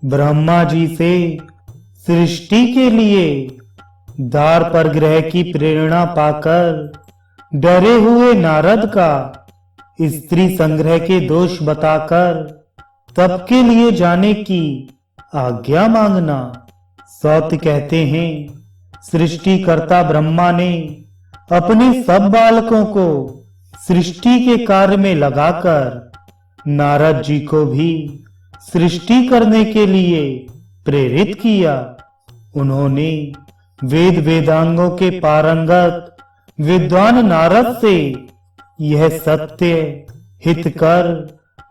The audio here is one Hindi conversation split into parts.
ब्रह्मा जी से सृष्टि के लिए दार पर ग्रह की प्रेरणा पाकर डरे हुए नारद का स्त्री संग्रह के दोष बताकर तप के लिए जाने की आज्ञा मांगना। सौत कहते हैं, सृष्टिकर्ता ब्रह्मा ने अपने सब बालकों को सृष्टि के कार्य में लगाकर नारद जी को भी सृष्टि करने के लिए प्रेरित किया। उन्होंने वेद वेदांगों के पारंगत विद्वान नारद से यह सत्य हितकर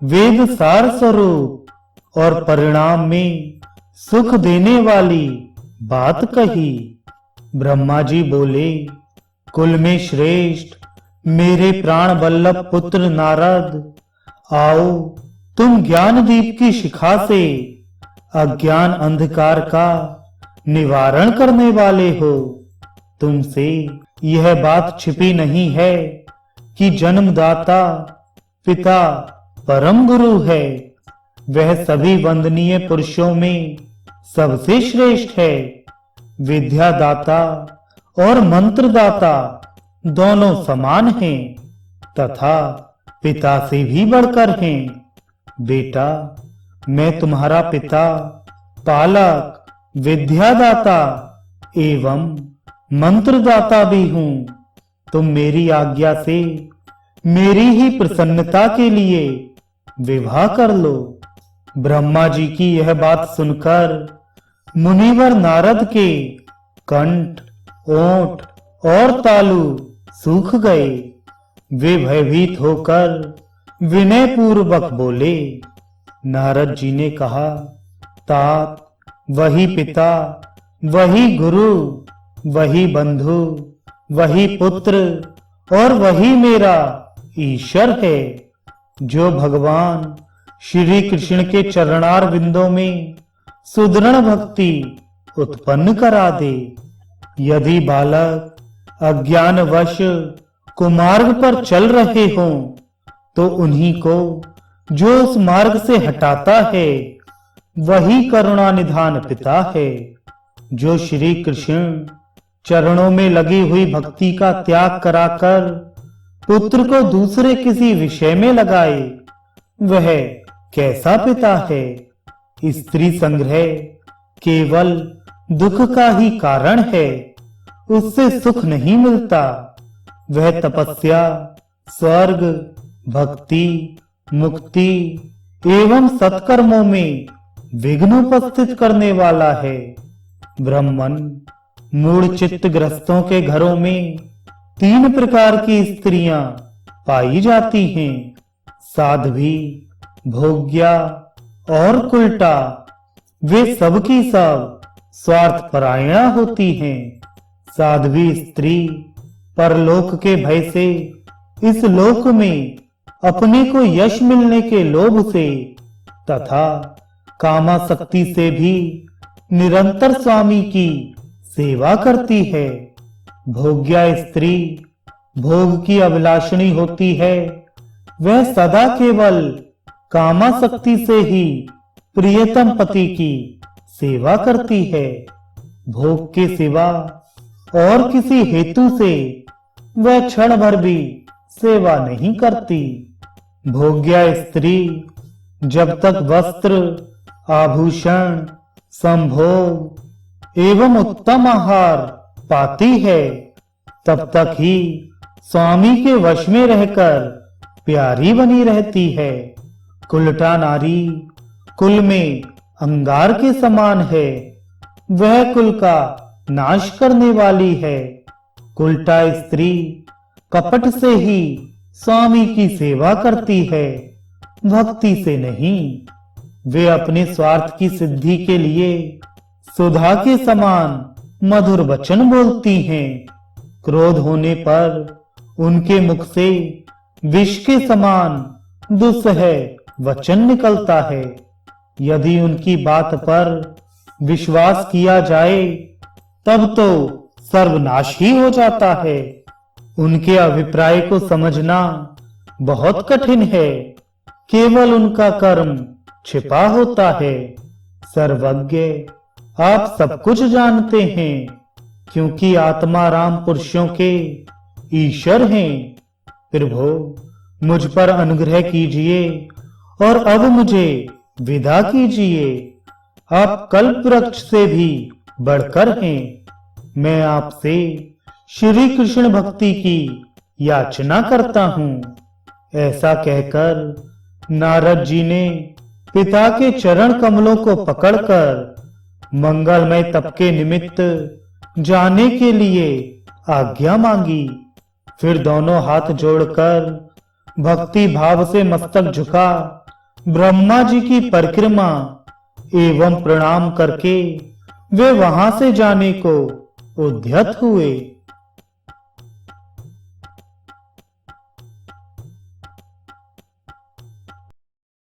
वेद सार स्वरूप और परिणाम में सुख देने वाली बात कही। ब्रह्मा जी बोले, कुल में श्रेष्ठ मेरे प्राण वल्लभ पुत्र नारद, आओ तुम ज्ञान दीप की शिखा से अज्ञान अंधकार का निवारण करने वाले हो। तुमसे यह बात छिपी नहीं है कि जन्मदाता पिता परम गुरु है। वह सभी वंदनीय पुरुषों में सबसे श्रेष्ठ है। विद्यादाता और मंत्रदाता दोनों समान हैं तथा पिता से भी बढ़कर हैं। बेटा, मैं तुम्हारा पिता, पालक, विद्यादाता एवं मंत्रदाता भी हूं। तुम मेरी आज्ञा से मेरी ही प्रसन्नता के लिए विवाह कर लो। ब्रह्मा जी की यह बात सुनकर मुनिवर नारद के कंठ, ओंठ और तालु सूख गए। वे भयभीत होकर विनय पूर्वक बोले। नारद जी ने कहा, तात, वही पिता, वही गुरु, वही बंधु, वही पुत्र और वही मेरा ईश्वर है, जो भगवान श्री कृष्ण के चरणार बिंदों में सुदृढ़ भक्ति उत्पन्न करा दे। यदि बालक अज्ञानवश कुमार्ग पर चल रहे हों तो उन्हीं को जो उस मार्ग से हटाता है वही करुणा निधान पिता है। जो श्री कृष्ण चरणों में लगी हुई भक्ति का त्याग कराकर पुत्र को दूसरे किसी विषय में लगाए, वह कैसा पिता है। स्त्री संग्रह केवल दुख का ही कारण है, उससे सुख नहीं मिलता। वह तपस्या, स्वर्ग, भक्ति, मुक्ति एवं सत्कर्मों में विघ्न उपस्थित करने वाला है। ब्राह्मण मूढ़ चित्त ग्रस्तों के घरों में 3 प्रकार की स्त्रियां पाई जाती हैं, साध्वी, भोग्या और कुलटा। वे सब की सब स्वार्थ परायणा होती हैं। साध्वी स्त्री परलोक के भय से इस लोक में अपने को यश मिलने के लोभ से तथा कामासक्ति से भी निरंतर स्वामी की सेवा करती है। भोग्या स्त्री भोग की अभिलाषणी होती है। वह सदा केवल कामासक्ति से ही प्रियतम पति की सेवा करती है। भोग के सिवा और किसी हेतु से वह क्षण भर भी सेवा नहीं करती। भोग्या स्त्री जब तक वस्त्र, आभूषण, संभोग एवं उत्तम आहार पाती है, तब तक ही स्वामी के वश में रहकर प्यारी बनी रहती है। कुलटा नारी कुल में अंगार के समान है। वह कुल का नाश करने वाली है। कुलटा स्त्री कपट से ही स्वामी की सेवा करती है, भक्ति से नहीं। वे अपने स्वार्थ की सिद्धि के लिए सुधा के समान मधुर वचन बोलती हैं। क्रोध होने पर उनके मुख से विष के समान दुस्सह वचन निकलता है। यदि उनकी बात पर विश्वास किया जाए तब तो सर्वनाश ही हो जाता है। उनके अभिप्राय को समझना बहुत कठिन है। केवल उनका कर्म छिपा होता है। सर्वज्ञ, आप सब कुछ जानते हैं, क्योंकि आत्मा राम पुरुषों के ईश्वर हैं। प्रभु, मुझ पर अनुग्रह कीजिए और अब मुझे विदा कीजिए। आप कल्प वृक्ष से भी बढ़कर हैं। मैं आपसे श्री कृष्ण भक्ति की याचना करता हूँ। ऐसा कहकर नारद जी ने पिता के चरण कमलों को पकड़कर मंगलमय तप के निमित्त जाने के लिए आज्ञा मांगी। फिर दोनों हाथ जोड़कर भक्ति भाव से मस्तक झुका ब्रह्मा जी की परिक्रमा एवं प्रणाम करके वे वहां से जाने को उद्यत हुए।